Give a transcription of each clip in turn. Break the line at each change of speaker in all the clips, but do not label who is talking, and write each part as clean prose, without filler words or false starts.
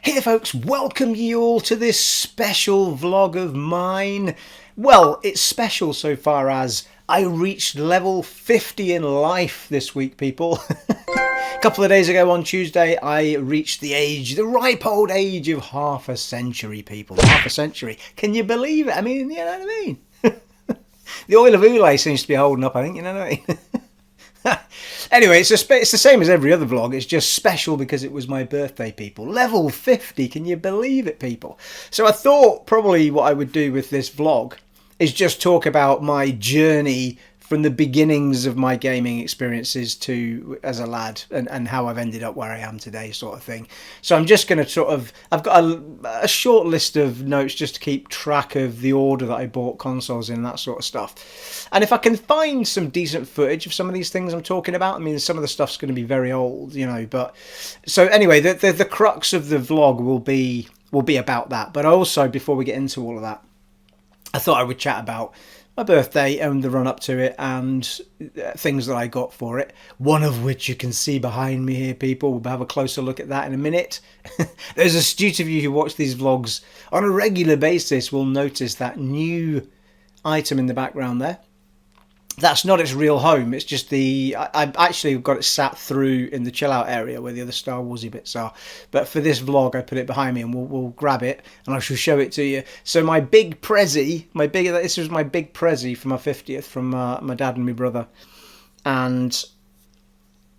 Hey there folks, welcome you all to this special vlog of mine. Well, it's special so far as I reached level 50 in life this week, people. A couple of days ago on Tuesday, I reached the ripe old age of half a century, people. Half a century. Can you believe it? I mean, you know what I mean? The oil of Ulay seems to be holding up, I think, you know what I mean? Anyway, it's the same as every other vlog. It's just special because it was my birthday, people. Level 50, can you believe it, people? So I thought probably what I would do with this vlog is just talk about my journey from the beginnings of my gaming experiences to as a lad and how I've ended up where I am today, sort of thing. So I'm just going to I've got a short list of notes just to keep track of the order that I bought consoles in, that sort of stuff. And if I can find some decent footage of some of these things I'm talking about, I mean, some of the stuff's going to be very old, you know, but so anyway, the crux of the vlog will be about that. But also, before we get into all of that, I thought I would chat about my birthday and the run up to it and things that I got for it. One of which you can see behind me here, people. We'll have a closer look at that in a minute. There's astute of you who watch these vlogs on a regular basis will notice that new item in the background there. That's not its real home. It's just I've actually got it sat through in the chill out area where the other Star Warsy bits are. But for this vlog, I put it behind me and we'll grab it and I shall show it to you. So my big Prezi, this was my big Prezi for my 50th from my dad and my brother. And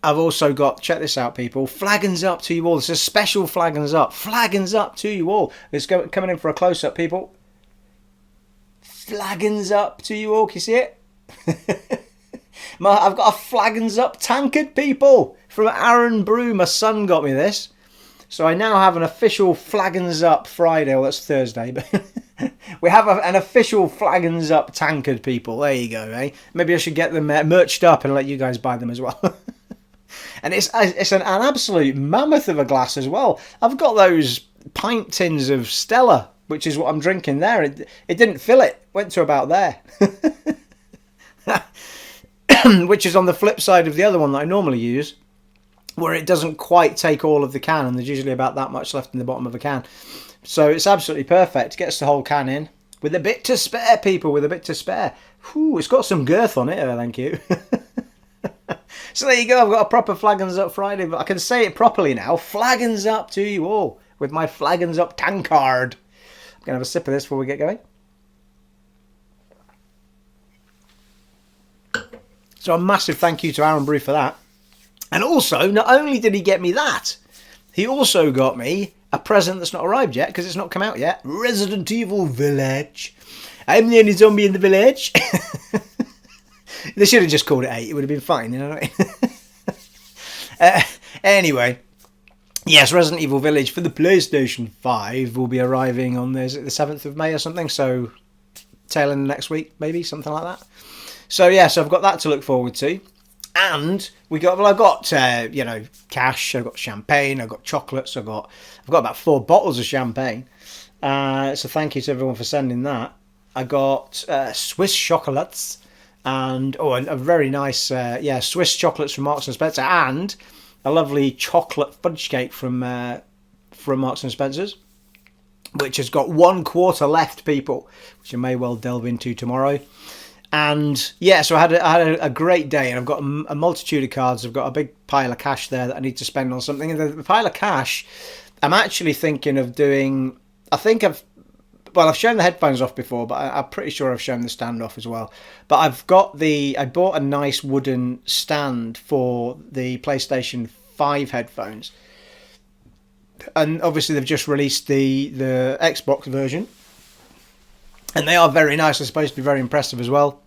I've also got, check this out, people, Flaggins Up to you all. This is a special Flaggins Up. Flaggins Up to you all. It's coming in for a close-up, people. Flaggins Up to you all. Can you see it? I've got a Flaggins Up tankard, people, from Aaron Brew. My son got me this, so I now have an official Flaggins Up Friday. Well, that's Thursday, but we have an official Flaggins Up tankard, people. There you go, eh? Maybe I should get them merched up and let you guys buy them as well. And it's an absolute mammoth of a glass as well. I've got those pint tins of Stella, which is what I'm drinking there. It didn't fill it. Went to about there. Which is on the flip side of the other one that I normally use, where it doesn't quite take all of the can and there's usually about that much left in the bottom of a can. So it's absolutely perfect. Gets the whole can in with a bit to spare, people, with a bit to spare. Whew, it's got some girth on it, thank you. So there you go, I've got a proper Flaggins Up Friday, but I can say it properly now. Flaggins Up to you all with my Flaggins Up tankard. I'm going to have a sip of this before we get going. So a massive thank you to Aaron Brew for that. And also, not only did he get me that, he also got me a present that's not arrived yet, because it's not come out yet. Resident Evil Village. I'm the only zombie in the village. They should have just called it 8. It would have been fine, you know what I mean? Anyway, yes, Resident Evil Village for the PlayStation 5 will be arriving on the 7th of May or something. So, tail end next week, maybe, something like that. So yeah, so I've got that to look forward to, and I've got cash, I've got champagne, I've got chocolates, I've got about 4 bottles of champagne. So thank you to everyone for sending that. I got Swiss chocolates and a very nice Swiss chocolates from Marks and Spencer, and a lovely chocolate fudge cake from Marks and Spencer's, which has got 1 quarter left, people, which I may well delve into tomorrow. And yeah, so I had a great day, and I've got a multitude of cards. I've got a big pile of cash there that I need to spend on something. And the pile of cash, I'm actually thinking of doing. I've shown the headphones off before, but I'm pretty sure I've shown the stand off as well. But I bought a nice wooden stand for the PlayStation 5 headphones, and obviously they've just released the Xbox version. And they are very nice. They're supposed to be very impressive as well.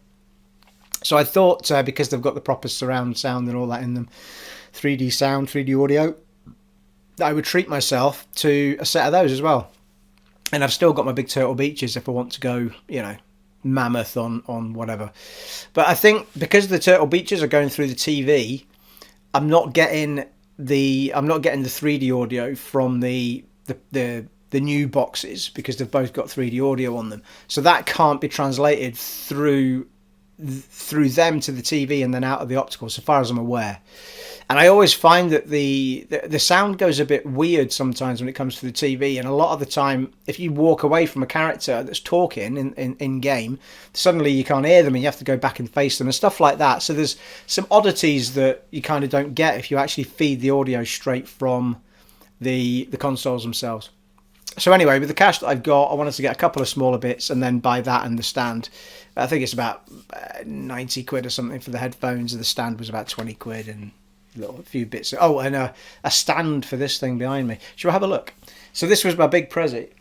So I thought, because they've got the proper surround sound and all that in them, 3D sound, 3D audio, that I would treat myself to a set of those as well. And I've still got my big Turtle Beaches if I want to go, mammoth on whatever. But I think because the Turtle Beaches are going through the TV, I'm not getting the 3D audio from the new boxes, because they've both got 3D audio on them, so that can't be translated through them to the TV and then out of the optical, so far as I'm aware. And I always find that the sound goes a bit weird sometimes when it comes to the TV. And a lot of the time, if you walk away from a character that's talking in game, suddenly you can't hear them and you have to go back and face them and stuff like that. So there's some oddities that you kind of don't get if you actually feed the audio straight from the consoles themselves. So anyway, with the cash that I've got, I wanted to get a couple of smaller bits and then buy that and the stand. I think it's about 90 quid or something for the headphones, and the stand was about 20 quid and a few bits. Oh, and a stand for this thing behind me. Shall we have a look? So this was my big present.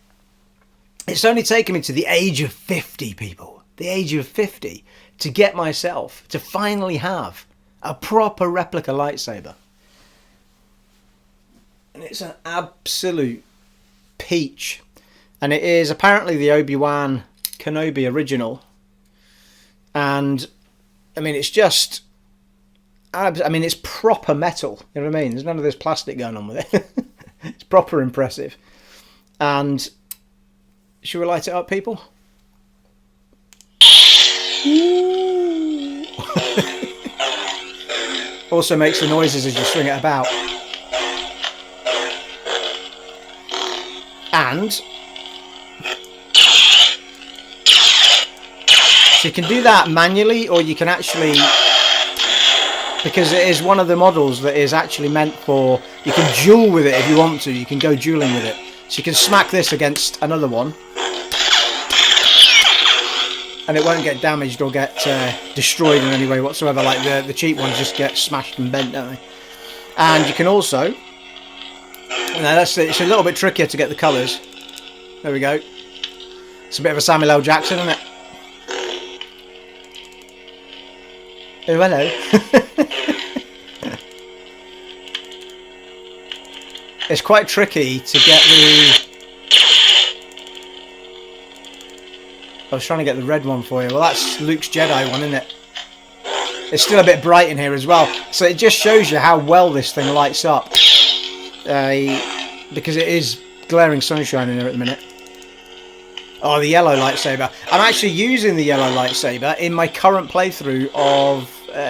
It's only taken me to the age of 50, people. The age of 50 to get myself to finally have a proper replica lightsaber. And it's an absolute peach. And it is apparently the Obi-Wan Kenobi original. And, I mean, it's just... I mean, it's proper metal. You know what I mean? There's none of this plastic going on with it. It's proper impressive. And should we light it up, people? Also makes the noises as you swing it about. And so you can do that manually, or you can actually, because it is one of the models that is actually meant for, you can duel with it if you want to. You can go dueling with it. So you can smack this against another one and it won't get damaged or get destroyed in any way whatsoever. Like the cheap ones just get smashed and bent, don't they? And you can also, now it's a little bit trickier to get the colours. There we go. It's a bit of a Samuel L. Jackson, isn't it? Oh, hello. It's quite tricky to get the... I was trying to get the red one for you. Well, that's Luke's Jedi one, isn't it? It's still a bit bright in here as well. So it just shows you how well this thing lights up. Because it is glaring sunshine in here at the minute. Oh, the yellow lightsaber. I'm actually using the yellow lightsaber in my current playthrough of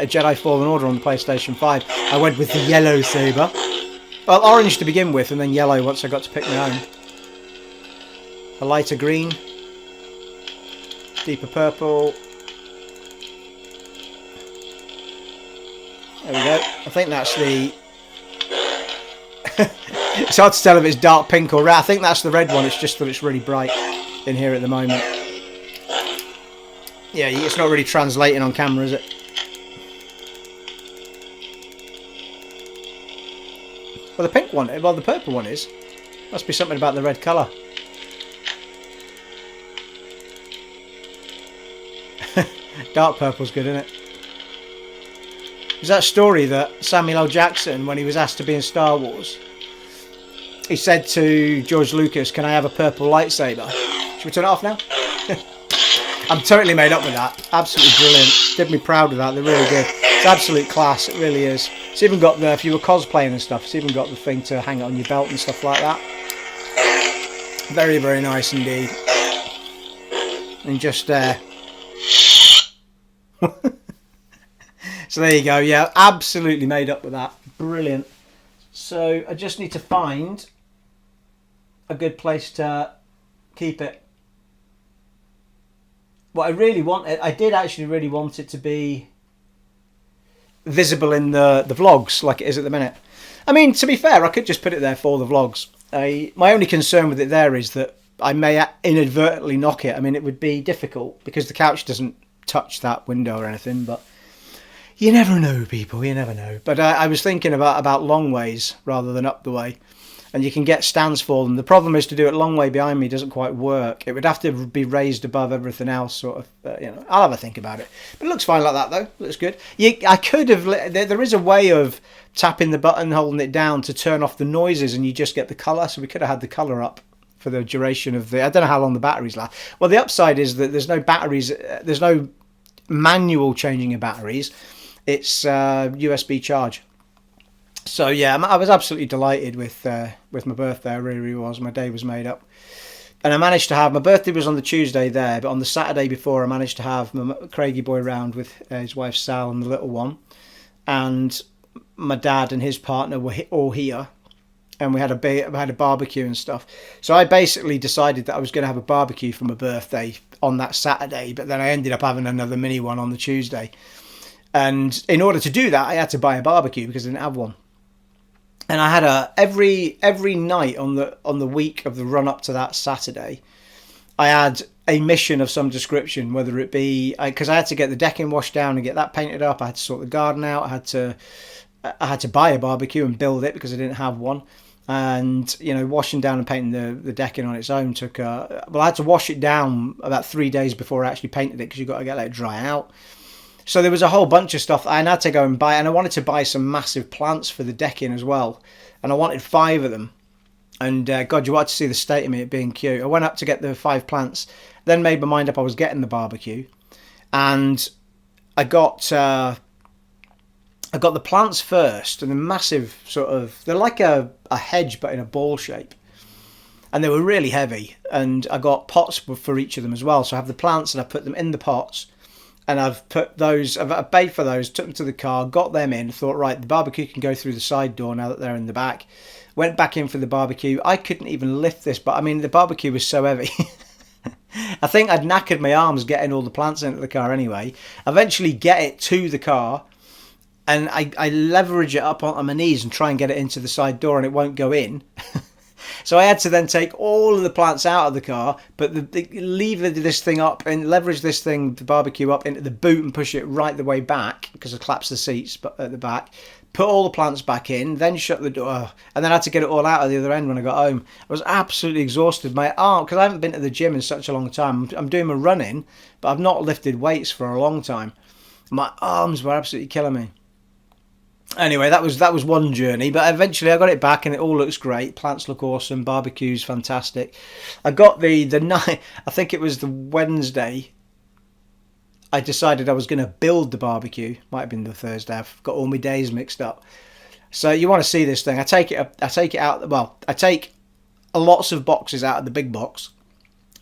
Jedi Fallen Order on the PlayStation 5. I went with the yellow saber. Well, orange to begin with, and then yellow once I got to pick my own. A lighter green. Deeper purple. There we go. I think that's the... It's hard to tell if it's dark pink or red. I think that's the red one. It's just that it's really bright in here at the moment. Yeah, it's not really translating on camera, is it? Well, the pink one, well, the purple one is. Must be something about the red colour. Dark purple's good, isn't it? There's that story that Samuel L. Jackson, when he was asked to be in Star Wars, he said to George Lucas, "Can I have a purple lightsaber?" Should we turn it off now? I'm totally made up with that. Absolutely brilliant. Did me proud with that. They're really good. It's absolute class. It really is. It's even got the, if you were cosplaying and stuff, it's even got the thing to hang it on your belt and stuff like that. Very, very nice indeed. And just so there you go. Yeah, absolutely made up with that. Brilliant. So I just need to find a good place to keep it. What I really want, I did actually really want it to be visible in the vlogs like it is at the minute. I mean, to be fair, I could just put it there for the vlogs. My only concern with it there is that I may inadvertently knock it. I mean, it would be difficult because the couch doesn't touch that window or anything, but you never know, people, you never know. But I was thinking about long ways rather than up the way. And you can get stands for them. The problem is to do it long way behind me doesn't quite work. It would have to be raised above everything else, sort of. You know, I'll have a think about it. But it looks fine like that, though. Looks good. I could have. There is a way of tapping the button, holding it down to turn off the noises, and you just get the colour. So we could have had the colour up for the duration of the. I don't know how long the batteries last. Well, the upside is that there's no batteries. There's no manual changing of batteries. It's USB charge. So yeah, I was absolutely delighted with my birthday. I really was. My day was made up, and I managed to have, my birthday was on the Tuesday there, but on the Saturday before I managed to have my Craigie boy round with his wife Sal and the little one, and my dad and his partner were all here, and we had a barbecue and stuff. So I basically decided that I was going to have a barbecue for my birthday on that Saturday, but then I ended up having another mini one on the Tuesday. And in order to do that, I had to buy a barbecue because I didn't have one. And I had every night on the week of the run up to that Saturday, I had a mission of some description, whether it be because I had to get the decking washed down and get that painted up. I had to sort the garden out. I had to buy a barbecue and build it because I didn't have one. And washing down and painting the decking on its own took I had to wash it down about 3 days before I actually painted it because you've got to let it dry out. So there was a whole bunch of stuff I had to go and buy, and I wanted to buy some massive plants for the decking as well, and I wanted 5 of them. And God, you wanted to see the state of me at B&Q. I went up to get the 5 plants, then made my mind up I was getting the barbecue, and I got the plants first, and the massive they're like a hedge but in a ball shape, and they were really heavy. And I got pots for each of them as well. So I have the plants and I put them in the pots. And I've paid for those, took them to the car, got them in, thought, right, the barbecue can go through the side door now that they're in the back. Went back in for the barbecue. I couldn't even lift this, but I mean, the barbecue was so heavy. I think I'd knackered my arms getting all the plants into the car anyway. Eventually get it to the car, and I leverage it up on my knees and try and get it into the side door, and it won't go in. So I had to then take all of the plants out of the car, but lever this thing up and leverage this thing, the barbecue up into the boot and push it right the way back because I collapsed the seats at the back. Put all the plants back in, then shut the door, and then I had to get it all out of the other end when I got home. I was absolutely exhausted. My arm, because I haven't been to the gym in such a long time. I'm doing my running, but I've not lifted weights for a long time. My arms were absolutely killing me. Anyway, that was one journey, but eventually I got it back and it all looks great. Plants look awesome, barbecue's fantastic. I got the night, I think it was the Wednesday, I decided I was going to build the barbecue. Might have been the Thursday. I've got all my days mixed up. So you want to see this thing? I take it out. Well, I take lots of boxes out of the big box,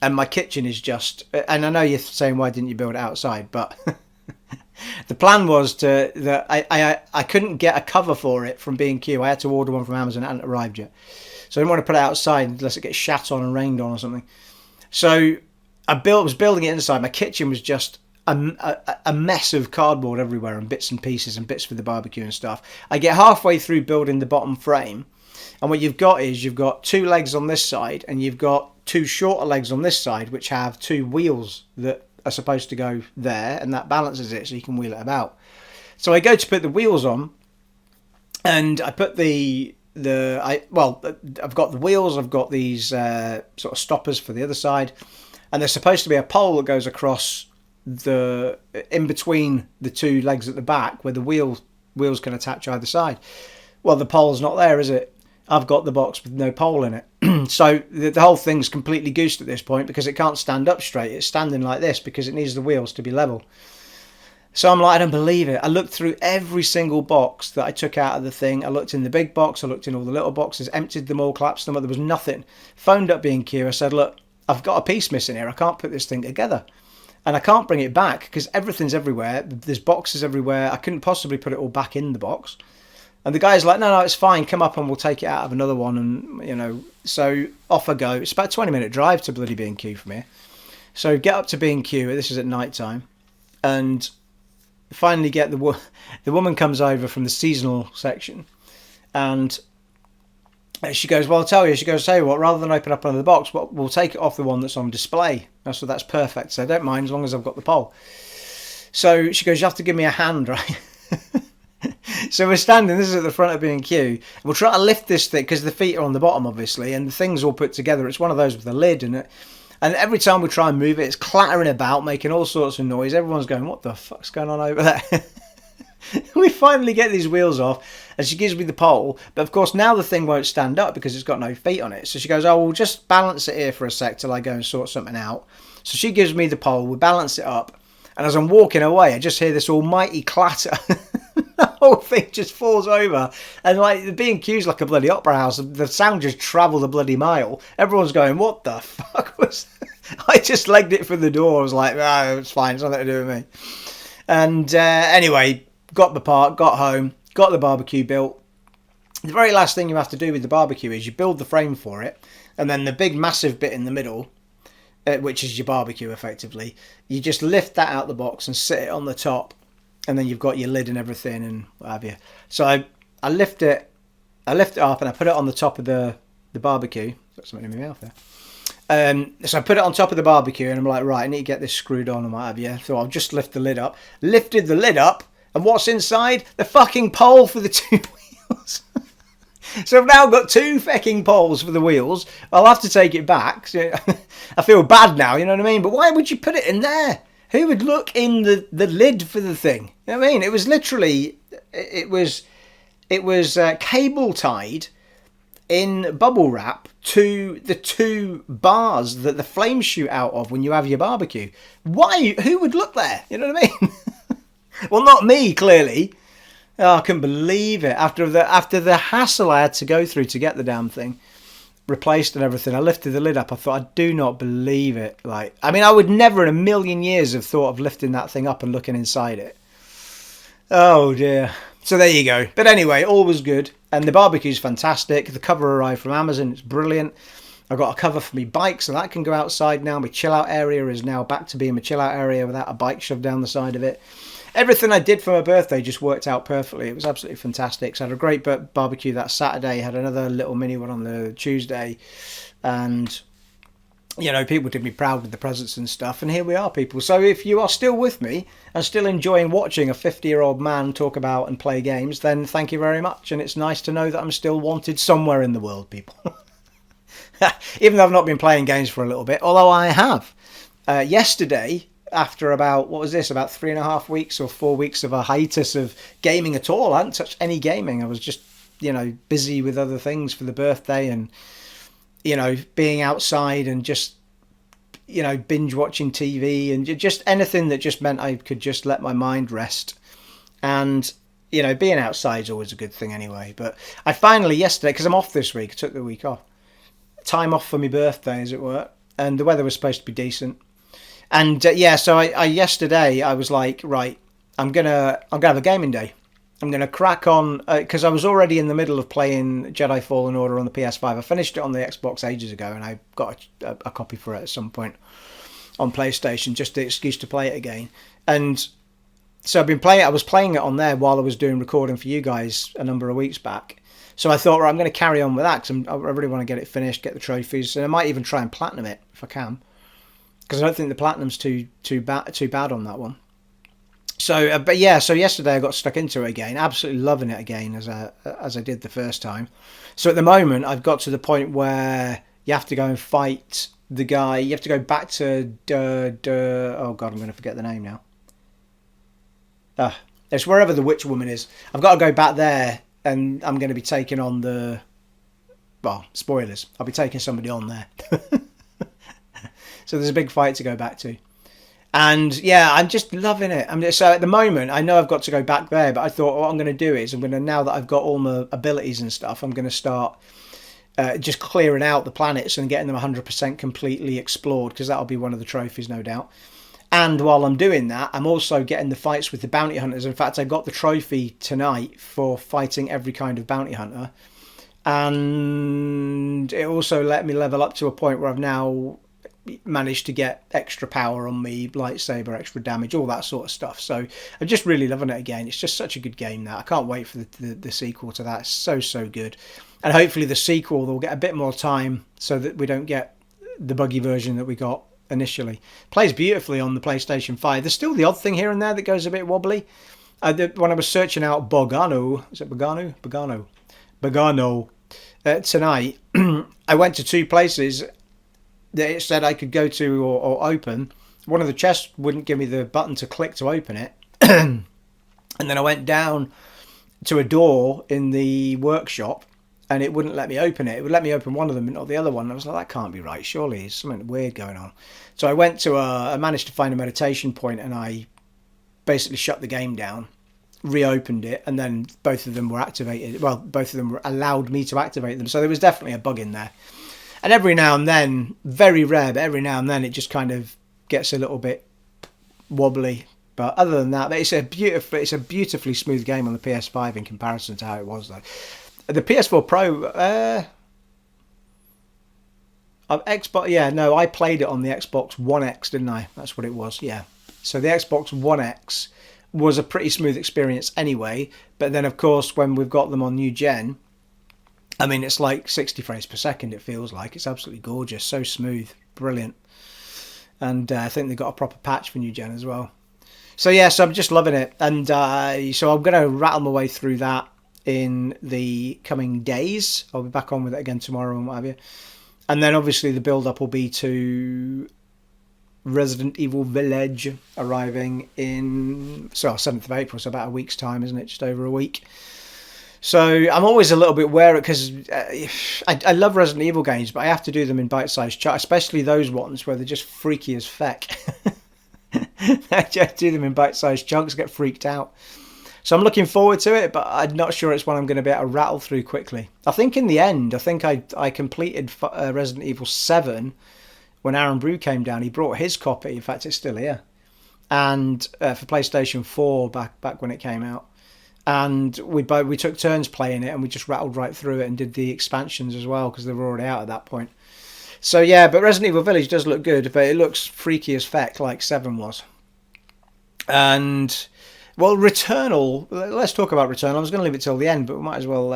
and my kitchen is just. And I know you're saying, why didn't you build it outside? But the plan was that I couldn't get a cover for it from B&Q. I had to order one from Amazon. It hadn't arrived yet, so I didn't want to put it outside unless it gets shat on and rained on or something. So I was building it inside. My kitchen was just a mess of cardboard everywhere and bits and pieces and bits for the barbecue and stuff. I get halfway through building the bottom frame, and what you've got 2 legs on this side, and you've got 2 shorter legs on this side, which have 2 wheels that are supposed to go there, and that balances it so you can wheel it about. So I go to put the wheels on, and I put I've got the wheels, I've got these sort of stoppers for the other side, and there's supposed to be a pole that goes across in between the 2 legs at the back where the wheels can attach either side. Well, the pole's not there, is it? I've got the box with no pole in it. So the whole thing's completely goosed at this point because it can't stand up straight. It's standing like this because it needs the wheels to be level. So I'm like, I don't believe it. I looked through every single box that I took out of the thing. I looked in the big box. I looked in all the little boxes, emptied them all, collapsed them up. There was nothing. Phoned up B&Q. I said, look, I've got a piece missing here. I can't put this thing together. And I can't bring it back because everything's everywhere. There's boxes everywhere. I couldn't possibly put it all back in the box. And the guy's like, no, it's fine. Come up and we'll take it out of another one. And, so off I go. It's about a 20-minute drive to bloody B&Q from here. So get up to B&Q. This is at night time. And finally get the woman comes over from the seasonal section. And she goes, well, I'll tell you. She goes, tell you what, rather than open up another box, we'll take it off the one that's on display. So that's perfect. So I don't mind as long as I've got the pole. So she goes, you have to give me a hand, right? So we're standing, this is at the front of B&Q. We'll try to lift this thing, because the feet are on the bottom, obviously, and the thing's all put together. It's one of those with a lid in it. And every time we try and move it, it's clattering about, making all sorts of noise. Everyone's going, what the fuck's going on over there? We finally get these wheels off, and she gives me the pole. But, of course, now the thing won't stand up because it's got no feet on it. So she goes, oh, we'll just balance it here for a sec till I go and sort something out. So she gives me the pole. We balance it up. And as I'm walking away, I just hear this almighty clatter. The whole thing just falls over. And like the B&Q's like a bloody opera house. The sound just travelled a bloody mile. Everyone's going, what the fuck was that? I just legged it for the door. I was like, oh, it's fine. It's nothing to do with me. And anyway, got the part, got home, got the barbecue built. The very last thing you have to do with the barbecue is you build the frame for it, and then the big massive bit in the middle, which is your barbecue effectively, you just lift that out the box and sit it on the top, and then you've got your lid and everything and what have you. So I lift it up and I put it on the top of the barbecue. Got something in my mouth there. So I put it on top of the barbecue and I'm like, right, I need to get this screwed on and what have you. So I'll just lift the lid up. Lifted the lid up, and what's inside? The fucking pole for the 2 wheels. So I've now got 2 fucking poles for the wheels. I'll have to take it back. So I feel bad now, you know what I mean? But why would you put it in there? Who would look in the lid for the thing? You know what I mean? It was literally, it was cable tied in bubble wrap to the 2 bars that the flames shoot out of when you have your barbecue. Why? Who would look there? You know what I mean? Well, not me, clearly. Oh, I couldn't believe it. After the hassle I had to go through to get the damn thing replaced and everything, I lifted the lid up. I thought, I do not believe it. Like, I mean, I would never in a million years have thought of lifting that thing up and looking inside it. Oh dear. So there you go. But anyway, all was good. And the barbecue's fantastic. The cover arrived from Amazon. It's brilliant. I got a cover for my bike, so that can go outside now. My chill out area is now back to being my chill out area without a bike shoved down the side of it. Everything I did for my birthday just worked out perfectly. It was absolutely fantastic. So I had a great barbecue that Saturday. Had another little mini one on the Tuesday. And, you know, people did me proud with the presents and stuff. And here we are, people. So if you are still with me and still enjoying watching a 50-year-old man talk about and play games, then thank you very much. And it's nice to know that I'm still wanted somewhere in the world, people. Even though I've not been playing games for a little bit. Although I have. Yesterday, after about 3.5 weeks or 4 weeks of a hiatus of gaming at all, I hadn't touched any gaming. I was just, you know, busy with other things for the birthday and, you know, being outside and just, you know, binge watching TV and just anything that just meant I could just let my mind rest. And, you know, being outside is always a good thing anyway. But I finally, yesterday, because I'm off this week, I took the week off. Time off for my birthday, as it were. And the weather was supposed to be decent. And so I yesterday I was like, right, I'm gonna have a gaming day. I'm gonna crack on because I was already in the middle of playing Jedi Fallen Order on the PS5. I finished it on the Xbox ages ago, and I got a copy for it at some point on PlayStation, just the excuse to play it again. And so I was playing it on there while I was doing recording for you guys a number of weeks back. So I thought, right, I'm going to carry on with that because I really want to get it finished, get the trophies, and I might even try and platinum it if I can. Because I don't think the platinum's too bad on that one. So, but yeah, so yesterday I got stuck into it again, absolutely loving it again as I did the first time. So at the moment I've got to the point where you have to go and fight the guy. You have to go back to oh god, I'm going to forget the name now. It's wherever the witch woman is. I've got to go back there, and I'm going to be taking on spoilers. I'll be taking somebody on there. So there's a big fight to go back to. And yeah, I'm just loving it. So at the moment, I know I've got to go back there, but I thought what I'm going to do is now that I've got all my abilities and stuff, I'm going to start just clearing out the planets and getting them 100% completely explored, because that'll be one of the trophies, no doubt. And while I'm doing that, I'm also getting the fights with the bounty hunters. In fact, I got the trophy tonight for fighting every kind of bounty hunter. And it also let me level up to a point where I've now managed to get extra power on me, lightsaber, extra damage, all that sort of stuff. So I'm just really loving it again. It's just such a good game now. I can't wait for the sequel to that. It's so good. And hopefully the sequel, they'll get a bit more time so that we don't get the buggy version that we got initially. Plays beautifully on the PlayStation 5. There's still the odd thing here and there that goes a bit wobbly. When I was searching out Bogano, is it Bogano? Bogano. Tonight, I went to 2 places that it said I could go to or open. One of the chests wouldn't give me the button to click to open it. And then I went down to a door in the workshop and it wouldn't let me open it. It would let me open one of them but not the other one. And I was like, that can't be right. Surely there's something weird going on. So I managed to find a meditation point and I basically shut the game down, reopened it, and then both of them were activated. Well, both of them allowed me to activate them. So there was definitely a bug in there. And every now and then, very rare, but every now and then it just kind of gets a little bit wobbly. But other than that, it's a beautifully smooth game on the PS5 in comparison to how it was though. The PS4 Pro, Xbox. Yeah, no, I played it on the Xbox One X, didn't I? That's what it was. Yeah. So the Xbox One X was a pretty smooth experience anyway. But then, of course, when we've got them on new gen, I mean, it's like 60 frames per second. It feels like it's absolutely gorgeous, so smooth, brilliant. And I think they got a proper patch for new gen as well. So yeah, so I'm just loving it, and so I'm going to rattle my way through that in the coming days. I'll be back on with it again tomorrow and what have you. And then obviously the build-up will be to Resident Evil Village arriving in 7th of April, so about a week's time, isn't it? Just over a week. So I'm always a little bit wary because I love Resident Evil games, but I have to do them in bite-sized chunks, especially those ones where they're just freaky as feck. I just do them in bite-sized chunks, get freaked out. So I'm looking forward to it, but I'm not sure it's one I'm going to be able to rattle through quickly. I think in the end, I completed Resident Evil 7 when Aaron Brew came down. He brought his copy. In fact, it's still here. And for PlayStation 4 back when it came out. And we took turns playing it, and we just rattled right through it and did the expansions as well because they were already out at that point. So yeah, but Resident Evil Village does look good, but it looks freaky as feck like 7 was. And well, Returnal, let's talk about Returnal. I was going to leave it till the end, but we might as well.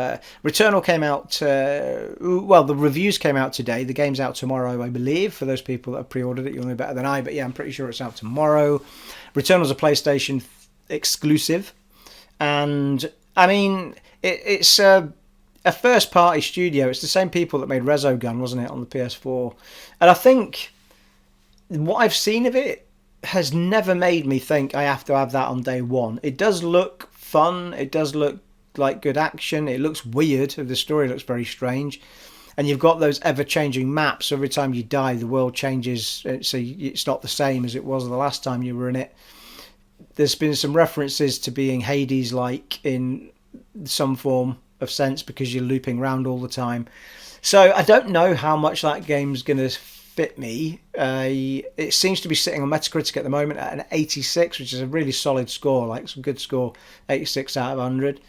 Returnal came out, well, the reviews came out today. The game's out tomorrow, I believe, for those people that have pre-ordered it. You'll know better than I, but yeah, I'm pretty sure it's out tomorrow. Returnal's a PlayStation exclusive. And, I mean, it's a first-party studio. It's the same people that made Resogun, wasn't it, on the PS4? And I think what I've seen of it has never made me think I have to have that on day one. It does look fun. It does look like good action. It looks weird. The story looks very strange. And you've got those ever-changing maps. Every time you die, the world changes. So it's not the same as it was the last time you were in it. There's been some references to being Hades-like in some form of sense because you're looping around all the time. So I don't know how much that game's going to fit me. It seems to be sitting on Metacritic at the moment at an 86, which is a really solid score, like some good score, 86 out of 100.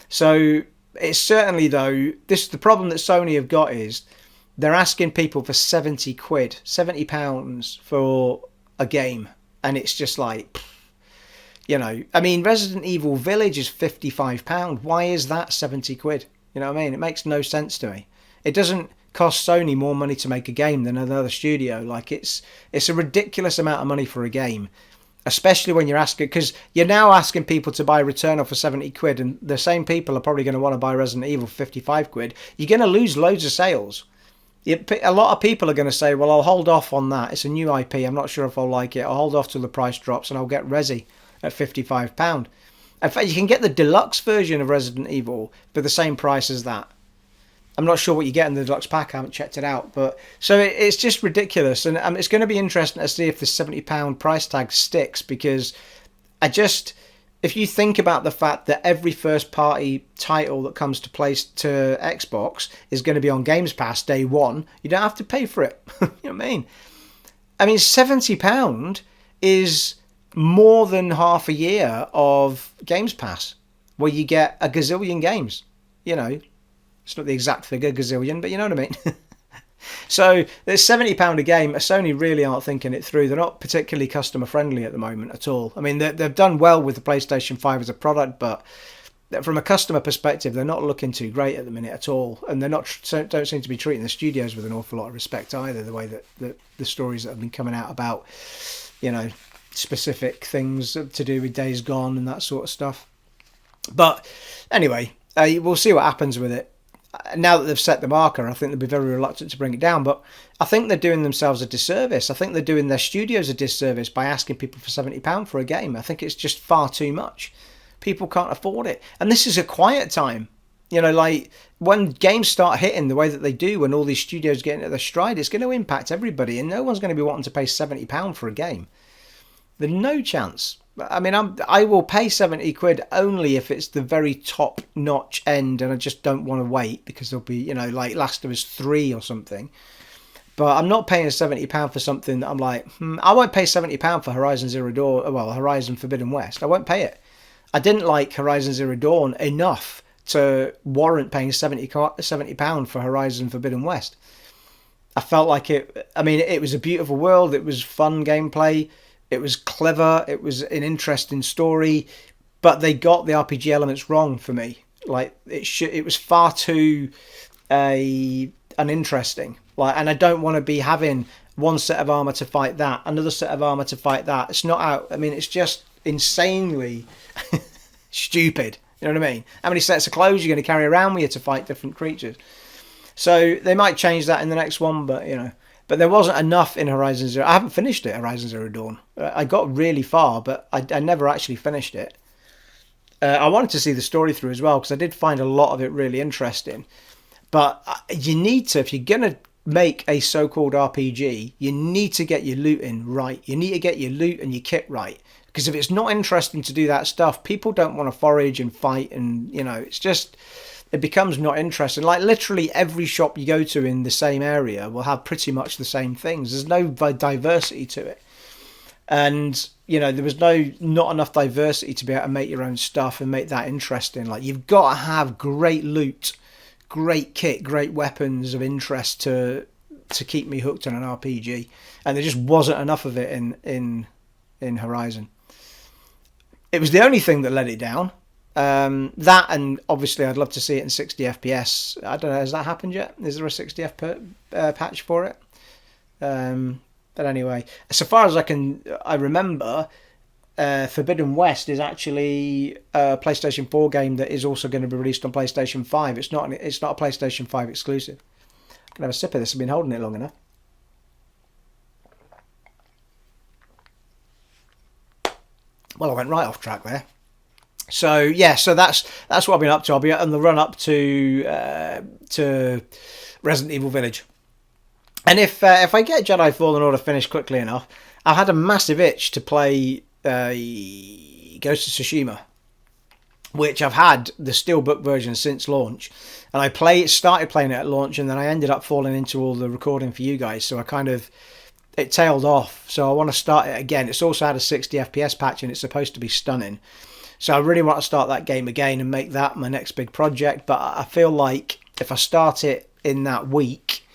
So it's certainly, though, the problem that Sony have got is they're asking people for 70 quid, £70 for a game. And it's just like, you know, I mean, Resident Evil Village is £55. Why is that 70 quid? You know what I mean? It makes no sense to me. It doesn't cost Sony more money to make a game than another studio. Like, it's a ridiculous amount of money for a game, especially when you're asking, because you're now asking people to buy Returnal for 70 quid, and the same people are probably going to want to buy Resident Evil for 55 quid. You're going to lose loads of sales. A lot of people are going to say, well, I'll hold off on that. It's a new IP. I'm not sure if I'll like it. I'll hold off till the price drops and I'll get Resi at £55. In fact, you can get the deluxe version of Resident Evil for the same price as that. I'm not sure what you get in the deluxe pack. I haven't checked it out. But so it's just ridiculous. And it's going to be interesting to see if the £70 price tag sticks, because if you think about the fact that every first party title that comes to Xbox is going to be on Games Pass day one, you don't have to pay for it. You know what I mean? I mean, £70 is more than half a year of Games Pass, where you get a gazillion games. You know, it's not the exact figure, gazillion, but you know what I mean. So there's £70 a game. Sony really aren't thinking it through. They're not particularly customer friendly at the moment at all. I mean, they've done well with the PlayStation 5 as a product, but from a customer perspective, they're not looking too great at the minute at all. And don't seem to be treating the studios with an awful lot of respect either, the way that the stories that have been coming out about, you know, specific things to do with Days Gone and that sort of stuff. But anyway, we'll see what happens with it. Now that they've set the marker, I think they'll be very reluctant to bring it down. But I think they're doing themselves a disservice. I think they're doing their studios a disservice by asking people for £70 for a game. I think it's just far too much. People can't afford it. And this is a quiet time. You know, like when games start hitting the way that they do, when all these studios get into their stride, it's going to impact everybody. And no one's going to be wanting to pay £70 for a game. There's no chance. I mean, I will pay 70 quid only if it's the very top notch end and I just don't want to wait, because there'll be, you know, like Last of Us 3 or something. But I'm not paying £70 for something that I'm like, I won't pay £70 for Horizon Zero Dawn, well, Horizon Forbidden West. I won't pay it. I didn't like Horizon Zero Dawn enough to warrant paying £70 for Horizon Forbidden West. I felt like it was a beautiful world, it was fun gameplay, it was clever, it was an interesting story, but they got the RPG elements wrong for me. Like, it was far too uninteresting. Like, and I don't want to be having one set of armor to fight that, another set of armor to fight that. It's not out. I mean, it's just insanely stupid. You know what I mean? How many sets of clothes you're going to carry around with you to fight different creatures? So they might change that in the next one, but but there wasn't enough in Horizon Zero. I haven't finished it, Horizon Zero Dawn. I got really far, but I never actually finished it. I wanted to see the story through as well, because I did find a lot of it really interesting. But you need to, if you're going to make a so-called RPG, you need to get your looting right. You need to get your loot and your kit right. Because if it's not interesting to do that stuff, people don't want to forage and fight, and, it's just, it becomes not interesting. Like, literally every shop you go to in the same area will have pretty much the same things. There's no diversity to it. And, there was not enough diversity to be able to make your own stuff and make that interesting. Like, you've got to have great loot, great kit, great weapons of interest to keep me hooked on an RPG. And there just wasn't enough of it in Horizon. It was the only thing that let it down. That, and obviously I'd love to see it in 60 FPS. I don't know, has that happened yet? Is there a 60 FPS patch for it? But anyway, so far as I remember, Forbidden West is actually a PlayStation 4 game that is also going to be released on PlayStation 5. It's not a PlayStation 5 exclusive. I can have a sip of this. I've been holding it long enough. Well, I went right off track there. So yeah, so that's what I've been up to. I'll be on the run up to Resident Evil Village. And if I get Jedi Fallen Order finished quickly enough, I had a massive itch to play Ghost of Tsushima, which I've had the steelbook version since launch, and I started playing it at launch, and then I ended up falling into all the recording for you guys, so it tailed off. So I want to start it again. It's also had a 60 FPS patch, and it's supposed to be stunning. So I really want to start that game again and make that my next big project. But I feel like if I start it in that week,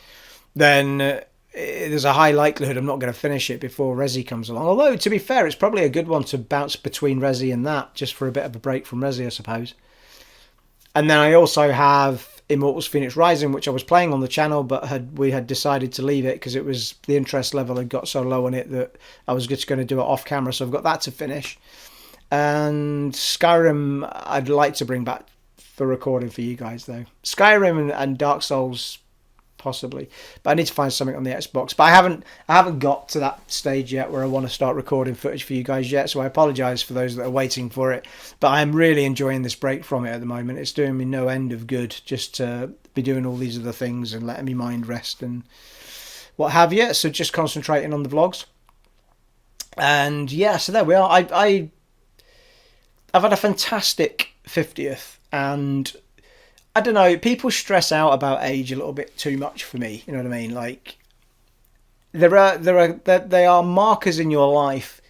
then there's a high likelihood I'm not going to finish it before Resi comes along. Although, to be fair, it's probably a good one to bounce between Resi and that, just for a bit of a break from Resi, I suppose. And then I also have Immortals Phoenix Rising, which I was playing on the channel, but we had decided to leave it because it was, the interest level had got so low on it that I was just going to do it off camera. So I've got that to finish. And Skyrim, I'd like to bring back for recording for you guys, though. Skyrim and Dark Souls, possibly, but I need to find something on the Xbox. But I haven't got to that stage yet where I want to start recording footage for you guys yet, so I apologise for those that are waiting for it. But I'm really enjoying this break from it at the moment. It's doing me no end of good just to be doing all these other things and letting me mind rest and what have you. So just concentrating on the vlogs. And yeah, so there we are. I've had a fantastic 50th, and I don't know, people stress out about age a little bit too much for me. You know what I mean? Like, there are markers in your life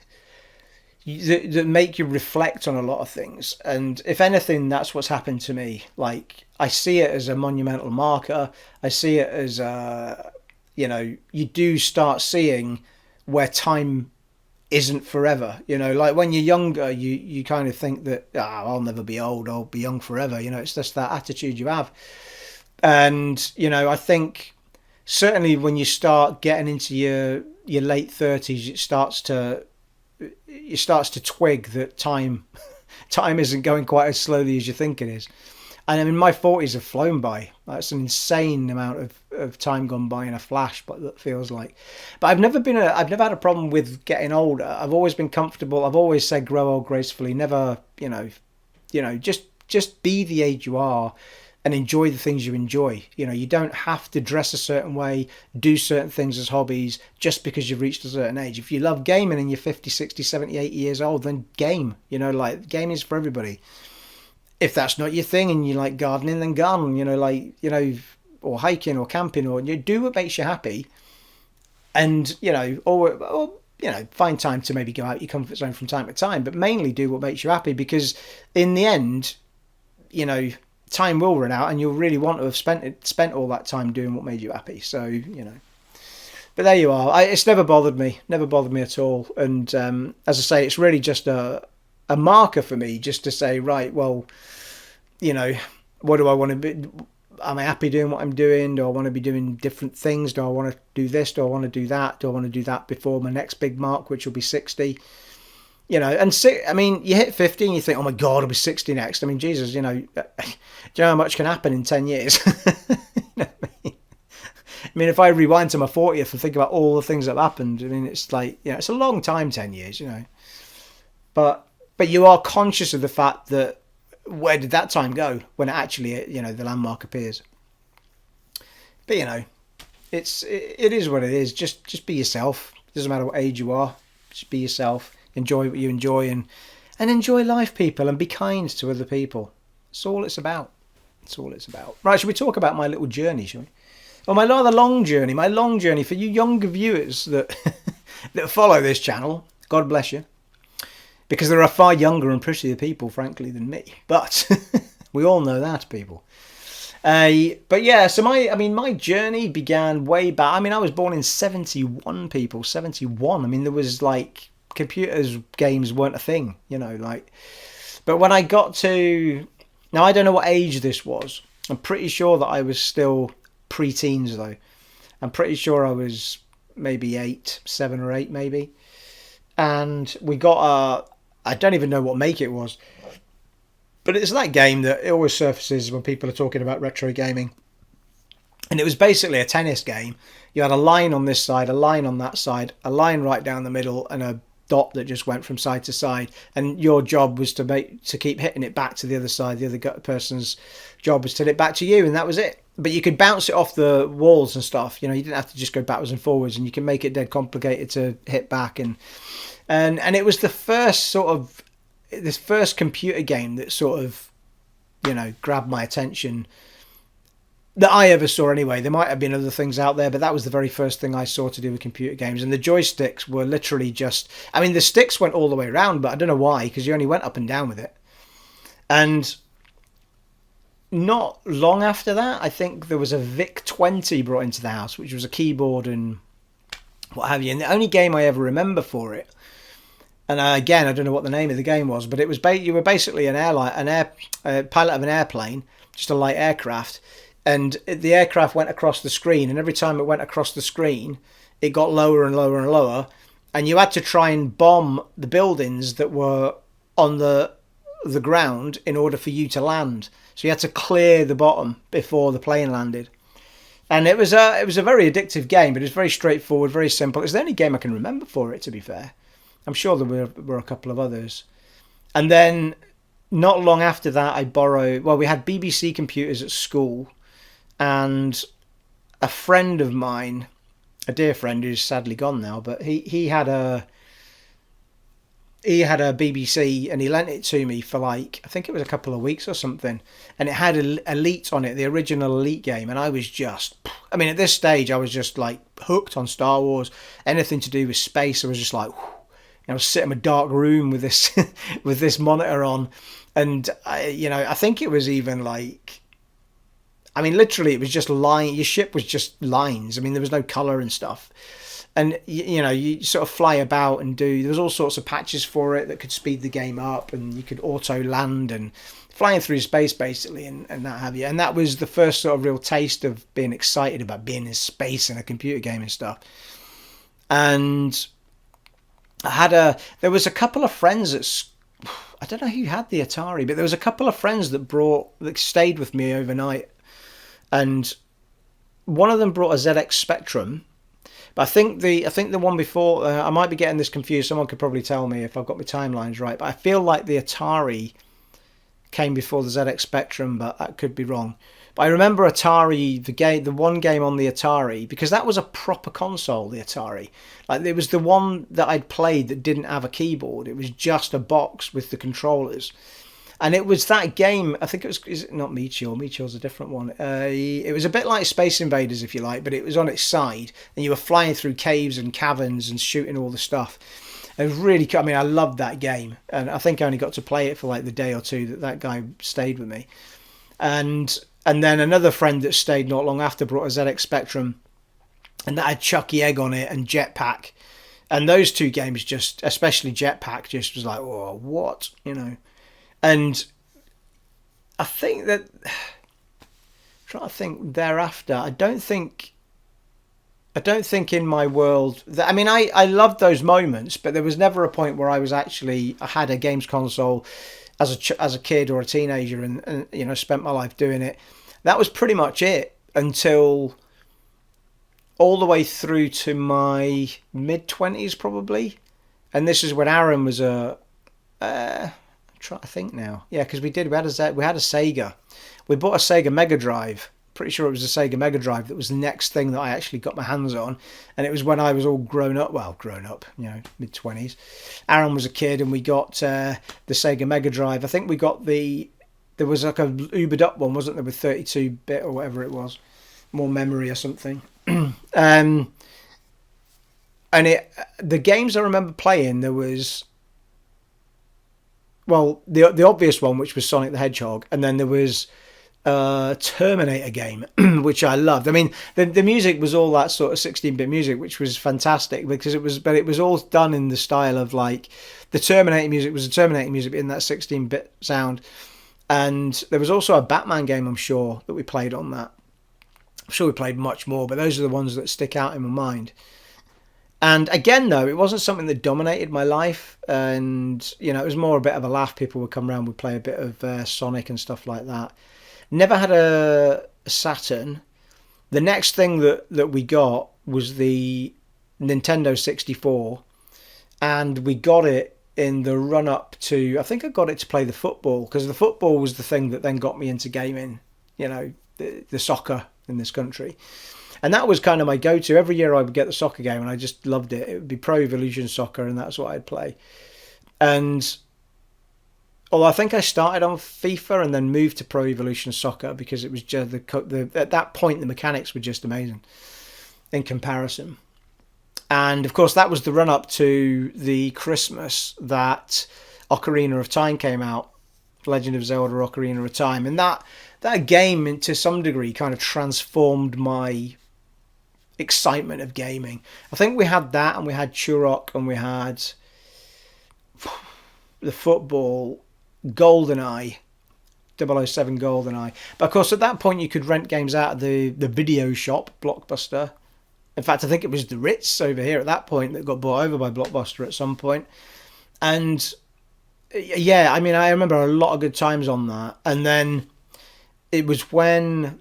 that make you reflect on a lot of things. And if anything, that's what's happened to me. Like, I see it as a monumental marker. I see it as you do start seeing where time isn't forever. Like when you're younger, you kind of think that I'll never be old, I'll be young forever. It's just that attitude you have. And I think certainly when you start getting into your late 30s, it starts to twig that time isn't going quite as slowly as you think it is. And I mean, my 40s have flown by. That's an insane amount of time gone by in a flash, but that feels like. But I've never had a problem with getting older. I've always been comfortable. I've always said grow old gracefully. Never, just be the age you are and enjoy the things you enjoy. You don't have to dress a certain way, do certain things as hobbies just because you've reached a certain age. If you love gaming and you're 50, 60, 70, 80 years old, then game. Like, gaming is for everybody. If that's not your thing and you like gardening, then garden, or hiking or camping, or you do what makes you happy. and or find time to maybe go out your comfort zone from time to time, but mainly do what makes you happy, because in the end, time will run out and you'll really want to have spent all that time doing what made you happy. So, but there you are. It's never bothered me at all. And as I say, it's really just a marker for me, just to say, right, well, what do I want to be? Am I happy doing what I'm doing? Do I want to be doing different things? Do I want to do this? Do I want to do that? Do I want to do that before my next big mark, which will be 60? You hit 50 and you think, oh my God, I'll be 60 next. I mean, Jesus, do you know how much can happen in 10 years? I mean, if I rewind to my 40th and think about all the things that have happened, I mean, it's like, it's a long time, 10 years, But you are conscious of the fact that, where did that time go when it actually, the landmark appears? But, it is what it is. Just be yourself. It doesn't matter what age you are. Just be yourself. Enjoy what you enjoy, and enjoy life, people, and be kind to other people. That's all it's about. That's all it's about. Right, should we talk about my little journey, shall we? Well, my rather long journey for you younger viewers that that follow this channel. God bless you. Because there are far younger and prettier people, frankly, than me. But we all know that, people. But yeah, so my journey began way back. I mean, I was born in 71, people. 71. I mean, there was like computers, games weren't a thing, But when I got to... Now, I don't know what age this was. I'm pretty sure that I was still pre-teens, though. I'm pretty sure I was maybe 7 or 8, maybe. And we got I don't even know what make it was. But it's that game that it always surfaces when people are talking about retro gaming. And it was basically a tennis game. You had a line on this side, a line on that side, a line right down the middle, and a dot that just went from side to side. And your job was to keep hitting it back to the other side. The other person's job was to hit it back to you, and that was it. But you could bounce it off the walls and stuff. You didn't have to just go backwards and forwards, and you can make it dead complicated to hit back. And it was the first this first computer game that sort of, grabbed my attention that I ever saw anyway. There might have been other things out there, but that was the very first thing I saw to do with computer games. And the joysticks were literally just... I mean, the sticks went all the way around, but I don't know why, because you only went up and down with it. And not long after that, I think there was a VIC-20 brought into the house, which was a keyboard and what have you. And the only game I ever remember for it, and again, I don't know what the name of the game was, but it was you were basically pilot of an airplane, just a light aircraft, and the aircraft went across the screen, and every time it went across the screen, it got lower and lower and lower, and you had to try and bomb the buildings that were on the ground in order for you to land. So you had to clear the bottom before the plane landed. And it was a very addictive game, but it was very straightforward, very simple. It's the only game I can remember for it, to be fair. I'm sure there were a couple of others. And then not long after that, we had BBC computers at school, and a friend of mine, a dear friend who's sadly gone now, but he had a BBC, and he lent it to me for I think it was a couple of weeks or something, and it had Elite on it, the original Elite game, and I was at this stage I was just hooked on Star Wars, anything to do with space. I was just I was sitting in a dark room with this with this monitor on, and I think it was even literally it was just line. Your ship was just lines. I mean, there was no color and stuff, and you sort of fly about and there was all sorts of patches for it that could speed the game up, and you could auto land and flying through space basically, and that have you. And that was the first sort of real taste of being excited about being in space in a computer game and stuff. And there was a couple of friends I don't know who had the Atari, but there was a couple of friends that stayed with me overnight, and one of them brought a ZX Spectrum, but I think the one before, I might be getting this confused, someone could probably tell me if I've got my timelines right, but I feel like the Atari came before the ZX Spectrum, but that could be wrong. But I remember Atari, the one game on the Atari, because that was a proper console, the Atari. It was the one that I'd played that didn't have a keyboard. It was just a box with the controllers. And it was that game, I think it was, is it not Meteor? Meteor's a different one. It was a bit like Space Invaders, if you like, but it was on its side, and you were flying through caves and caverns and shooting all the stuff. It was really cool. I mean, I loved that game, and I think I only got to play it for like the day or two that guy stayed with me. And then another friend that stayed not long after brought a ZX Spectrum, and that had Chucky Egg on it and Jetpack. And those two games just, especially Jetpack, just was like, oh, what? You know. And I think that, I'm trying to think thereafter, I don't think in my world that, I mean, I loved those moments, but there was never a point where I had a games console as a kid or a teenager and you know, spent my life doing it. That was pretty much it until all the way through to my mid-20s probably. And this is when Aaron was I'm trying to think now. Yeah, because we had a Sega. We bought a Sega Mega Drive. Pretty sure it was a Sega Mega Drive that was the next thing that I actually got my hands on. And it was when I was all grown up, you know, mid-20s. Aaron was a kid and we got the Sega Mega Drive. I think we got there was like a Ubered up one, wasn't there, with 32-bit or whatever it was. More memory or something. And the games I remember playing, there was, well, the obvious one, which was Sonic the Hedgehog, and then there was Terminator game, which I loved. I mean, the music was all that sort of 16-bit music, which was fantastic because it was all done in the style of like the Terminator music was a Terminator music in that 16-bit sound. And there was also a Batman game, I'm sure, that we played on that. I'm sure we played much more, but those are the ones that stick out in my mind. And again, though, it wasn't something that dominated my life. And, you know, it was more a bit of a laugh. People would come around, we'd play a bit of Sonic and stuff like that. Never had a Saturn. The next thing that we got was the Nintendo 64. And we got it in the run-up to, I think I got it to play the football, because the football was the thing that then got me into gaming, you know, the soccer in this country. And that was kind of my go-to. Every year I would get the soccer game and I just loved it. It would be Pro Evolution Soccer and that's what I'd play. And although I think I started on FIFA and then moved to Pro Evolution Soccer because it was just at that point the mechanics were just amazing in comparison. And of course that was the run-up to the Christmas that Ocarina of Time came out, Legend of Zelda Ocarina of Time. And that game, to some degree, kind of transformed my excitement of gaming. I think we had that, and we had Turok, and we had the football, GoldenEye, 007 GoldenEye. But of course, at that point, you could rent games out of the video shop, Blockbuster. In fact, I think it was the Ritz over here at that point that got bought over by Blockbuster at some point. And yeah, I mean, I remember a lot of good times on that. And then it was when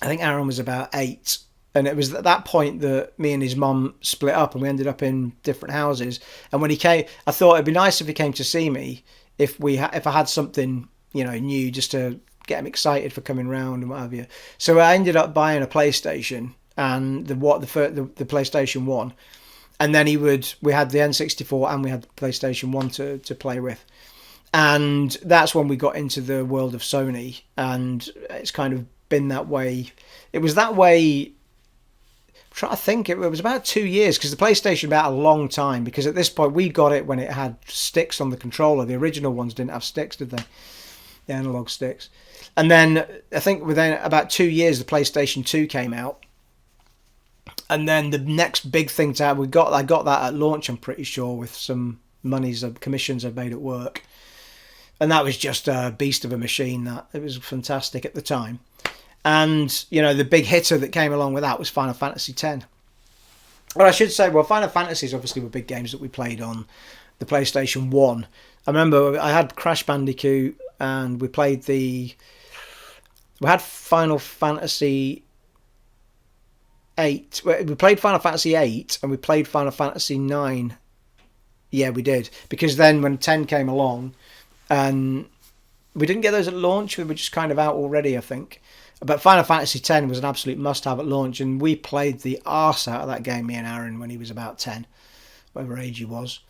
I think Aaron was about 8. And it was at that point that me and his mum split up and we ended up in different houses. And when he came, I thought it'd be nice if he came to see me, if I had something, you know, new, just to get him excited for coming round and what have you. So I ended up buying a PlayStation and the PlayStation 1. And then we had the N64 and we had the PlayStation 1 to play with. And that's when we got into the world of Sony. And it's kind of been that way. It was that way, I'm trying to think, it was about 2 years, because the PlayStation about a long time, because at this point we got it when it had sticks on the controller. The original ones didn't have sticks, did they? The analog sticks. And then I think within about 2 years the PlayStation 2 came out. And then the next big thing to have, I got that at launch, I'm pretty sure, with some commissions I've made at work. And that was just a beast of a machine. It was fantastic at the time. And, you know, the big hitter that came along with that was Final Fantasy X. Well, I should say, Final Fantasies obviously were big games that we played on the PlayStation 1. I remember I had Crash Bandicoot and we had Final Fantasy 8. We played Final Fantasy 8 and we played Final Fantasy 9. Yeah, we did. Because then when 10 came along, and we didn't get those at launch, we were just kind of out already, I think. But Final Fantasy X was an absolute must-have at launch, and we played the arse out of that game, me and Aaron, when he was about 10, whatever age he was.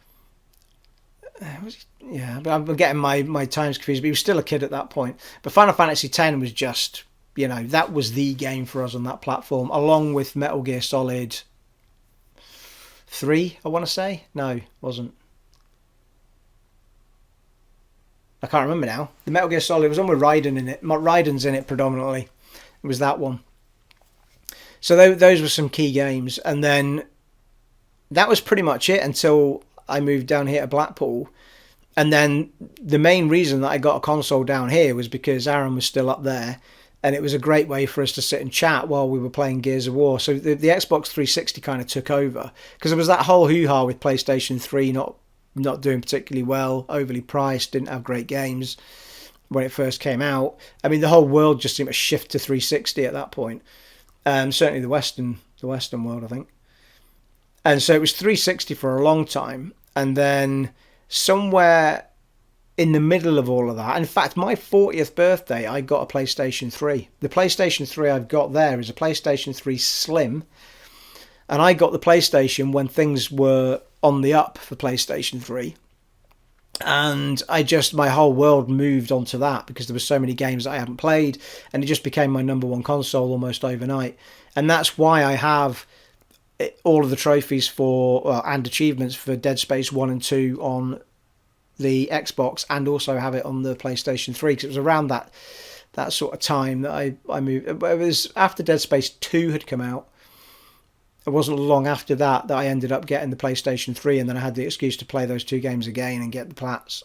Yeah, but I'm getting my times confused. But he was still a kid at that point. But Final Fantasy X was just, that was the game for us on that platform, along with Metal Gear Solid 3. I want to say no, wasn't. I can't remember now. The Metal Gear Solid was on with Raiden in it. Raiden's in it predominantly. It was that one. So those were some key games, and then that was pretty much it until I moved down here to Blackpool. And then the main reason that I got a console down here was because Aaron was still up there, and it was a great way for us to sit and chat while we were playing Gears of War. So the Xbox 360 kind of took over, because there was that whole hoo-ha with PlayStation 3 not doing particularly well, overly priced, didn't have great games when it first came out. I mean, the whole world just seemed to shift to 360 at that point. Certainly the Western world, I think. And so it was 360 for a long time, and then somewhere in the middle of all of that, in fact, my 40th birthday, I got a PlayStation 3. The PlayStation 3 I've got there is a PlayStation 3 Slim, and I got the PlayStation when things were on the up for PlayStation 3. And my whole world moved onto that because there were so many games that I hadn't played, and it just became my number one console almost overnight. And that's why I have all of the trophies and achievements for Dead Space 1 and 2 on the Xbox, and also have it on the PlayStation 3, because it was around that sort of time that I moved. It was after Dead Space 2 had come out. It wasn't long after that I ended up getting the PlayStation 3, and then I had the excuse to play those two games again and get the plats.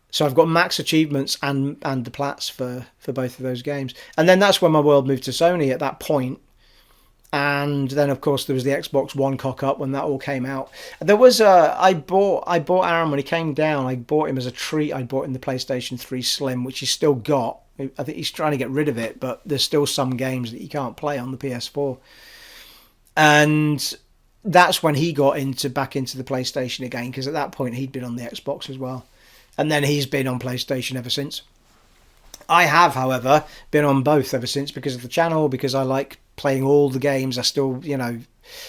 So I've got max achievements and the plats for both of those games. And then that's when my world moved to Sony at that point. And then, of course, there was the Xbox One cock-up when that all came out. There was I bought Aaron when he came down. I bought him as a treat. I bought him the PlayStation 3 Slim, which he's still got. I think he's trying to get rid of it, but there's still some games that you can't play on the PS4. And that's when he got back into the PlayStation again, because at that point he'd been on the Xbox as well. And then he's been on PlayStation ever since. I have, however, been on both ever since because of the channel, because I like playing all the games. I still,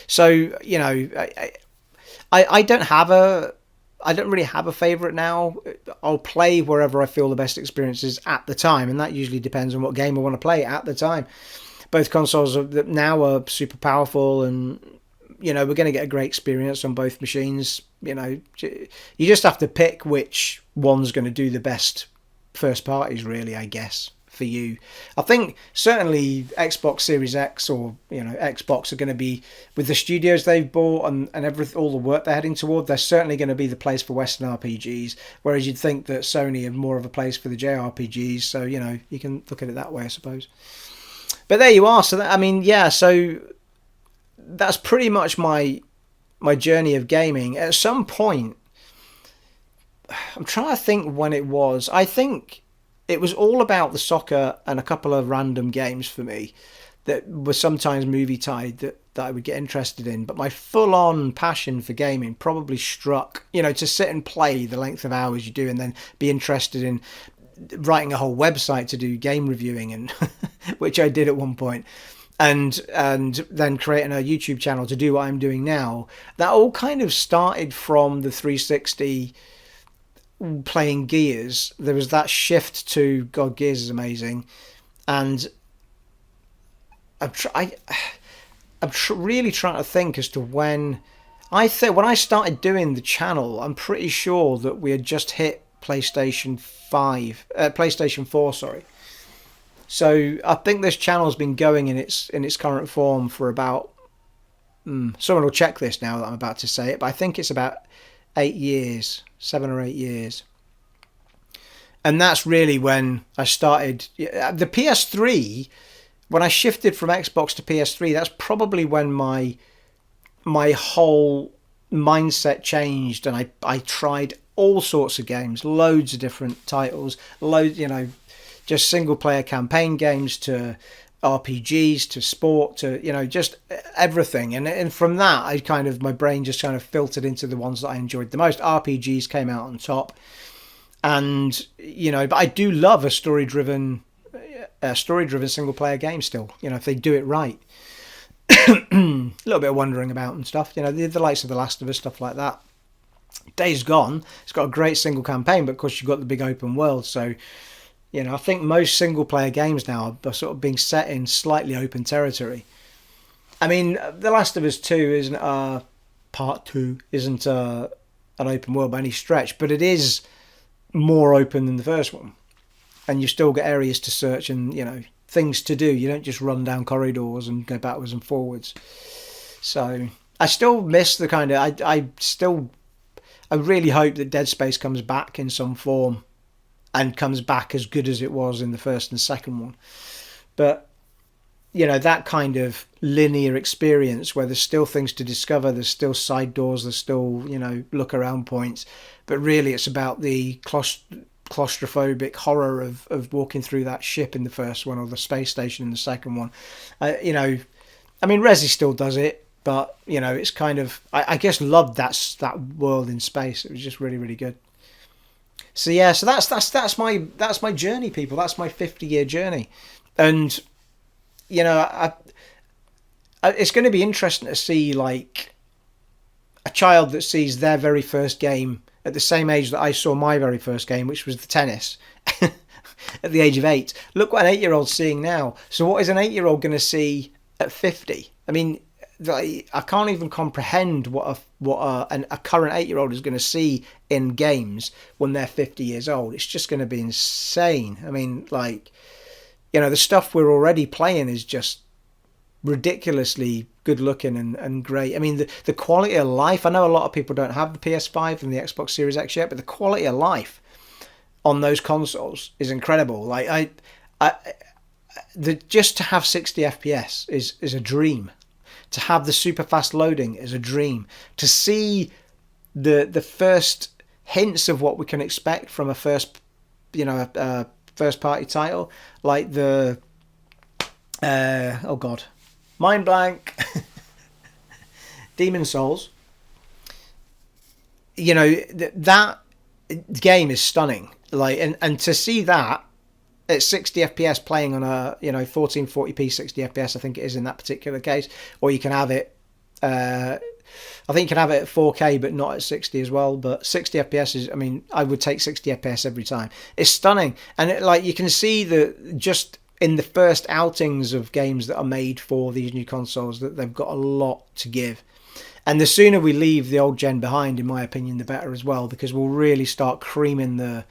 so, I don't really have a favourite now. I'll play wherever I feel the best experiences at the time, and that usually depends on what game I want to play at the time. Both consoles now are super powerful, and we're going to get a great experience on both machines. You just have to pick which one's going to do the best first parties, really, I guess, for you. I think certainly Xbox Series X or Xbox are going to be, with the studios they've bought and all the work they're heading toward, they're certainly going to be the place for Western RPGs, whereas you'd think that Sony are more of a place for the JRPGs. So you can look at it that way, I suppose. But there you are. So so that's pretty much my journey of gaming. At some point, I'm trying to think when it was. I think it was all about the soccer and a couple of random games for me that were sometimes movie tied that I would get interested in. But my full-on passion for gaming probably struck, to sit and play the length of hours you do and then be interested in writing a whole website to do game reviewing, and which I did at one point, and then creating a YouTube channel to do what I'm doing now. That all kind of started from the 360 playing Gears. There was that shift to God, Gears is amazing, and I'm really trying to think as to when I started doing the channel. I'm pretty sure that we had just hit PlayStation 4, sorry. So I think this channel's been going in its current form for about, someone will check this now that I'm about to say it, but I think it's about 8 years, 7 or 8 years. And that's really when I started the PS3. When I shifted from Xbox to PS3, that's probably when my whole mindset changed, and I tried all sorts of games, loads of different titles, just single player campaign games to RPGs to sport to just everything, and from that my brain just kind of filtered into the ones that I enjoyed the most. RPGs came out on top, and but I do love a story driven single player game still, if they do it right. A little bit of wondering about and stuff, the likes of The Last of Us, stuff like that. Days Gone, it's got a great single campaign, but of course you've got the big open world. So, I think most single player games now are sort of being set in slightly open territory. I mean, The Last of Us 2 isn't part 2 isn't an open world by any stretch, but it is more open than the first one. And you still get areas to search and, things to do. You don't just run down corridors and go backwards and forwards. So I still miss the kind of... I really hope that Dead Space comes back in some form and comes back as good as it was in the first and second one. But, that kind of linear experience where there's still things to discover, there's still side doors, there's still, look around points. But really it's about the claustrophobic horror of walking through that ship in the first one or the space station in the second one. Resi still does it. But, it's kind of... I guess loved that world in space. It was just really, really good. So, yeah, so that's my journey, people. That's my 50-year journey. And, it's going to be interesting to see, like, a child that sees their very first game at the same age that I saw my very first game, which was the tennis, at the age of 8. Look what an 8-year-old's seeing now. So what is an 8-year-old going to see at 50? I mean... I can't even comprehend what a current 8-year-old is going to see in games when they're 50 years old. It's just going to be insane. I mean, the stuff we're already playing is just ridiculously good looking and great. I mean, the quality of life, I know a lot of people don't have the PS5 and the Xbox Series X yet, but the quality of life on those consoles is incredible. Just to have 60 FPS is a dream. To have the super fast loading is a dream. To see the first hints of what we can expect from a first party title, like the mind blank, Demon Souls. That game is stunning. And to see that at 60 FPS playing on a 1440p 60 FPS, I think it is in that particular case, or you can have it I think you can have it at 4K but not at 60 as well, but 60 FPS is, I would take 60 FPS every time. It's stunning, and you can see that just in the first outings of games that are made for these new consoles that they've got a lot to give. And the sooner we leave the old gen behind, in my opinion, the better as well, because we'll really start creaming the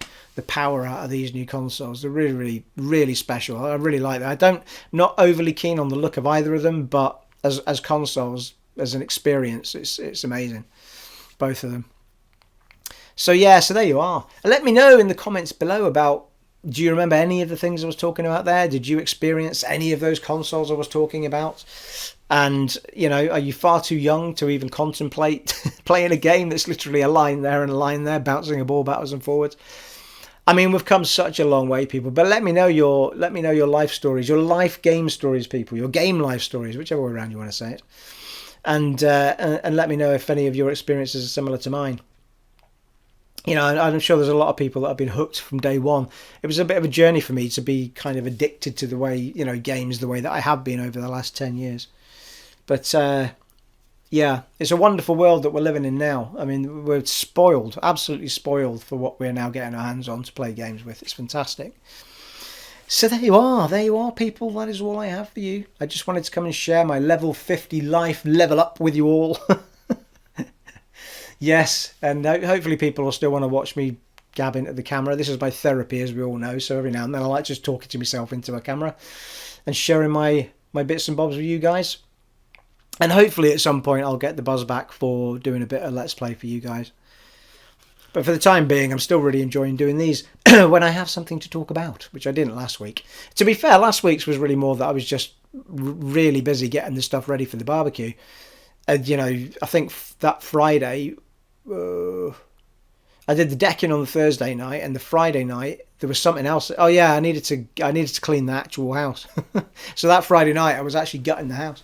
power out of these new consoles. They're really, really, really special. I really like that. Not overly keen on the look of either of them, but as consoles, as an experience, it's amazing. Both of them. So yeah, so there you are. Let me know in the comments below about, do you remember any of the things I was talking about there? Did you experience any of those consoles I was talking about? And, are you far too young to even contemplate playing a game that's literally a line there and a line there, bouncing a ball backwards and forwards? We've come such a long way, people. But let me know your life stories, your life game stories, people, your game life stories, whichever way around you want to say it. And let me know if any of your experiences are similar to mine. I'm sure there's a lot of people that have been hooked from day one. It was a bit of a journey for me to be kind of addicted to the way, games the way that I have been over the last 10 years. But, yeah, it's a wonderful world that we're living in now. We're spoiled, absolutely spoiled for what we're now getting our hands on to play games with. It's fantastic. So there you are, people. That is all I have for you. I just wanted to come and share my level 50 life level up with you all. Yes, and hopefully people will still want to watch me gab into the camera. This is my therapy, as we all know, so every now and then I like just talking to myself into a camera and sharing my bits and bobs with you guys. And hopefully at some point I'll get the buzz back for doing a bit of Let's Play for you guys. But for the time being, I'm still really enjoying doing these when I have something to talk about, which I didn't last week. To be fair, last week's was really more that I was just really busy getting the stuff ready for the barbecue. And, I think that Friday... I did the decking on the Thursday night, and the Friday night there was something else. Oh yeah, I needed to clean the actual house. So that Friday night I was actually gutting the house.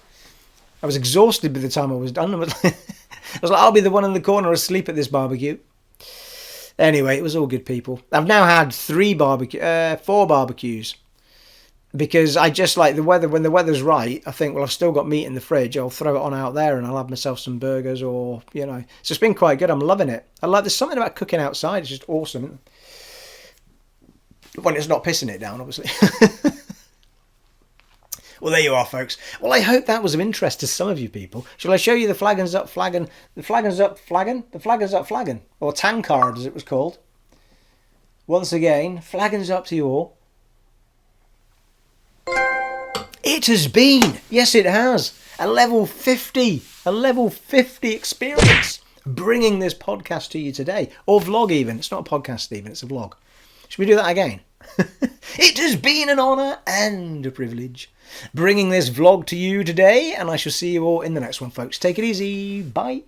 I was exhausted by the time I was done. I was like, I'll be the one in the corner asleep at this barbecue. Anyway, it was all good, people. I've now had 4 barbecues because I just like the weather. When the weather's right, I think, well, I've still got meat in the fridge. I'll throw it on out there and I'll have myself some burgers, or, you know. So it's been quite good. I'm loving it. There's something about cooking outside. It's just awesome. When it's not pissing it down, obviously. Well, there you are, folks. Well, I hope that was of interest to some of you people. Shall I show you the Flagons Up Flagon? The Flagons Up Flagon? The Flagons Up Flagon. Or Tankard, as it was called. Once again, Flagons up to you all. It has been, yes it has, a level 50 experience bringing this podcast to you today. Or vlog even. It's not a podcast even, it's a vlog. Should we do that again? It has been an honour and a privilege bringing this vlog to you today, and I shall see you all in the next one, folks. Take it easy. Bye.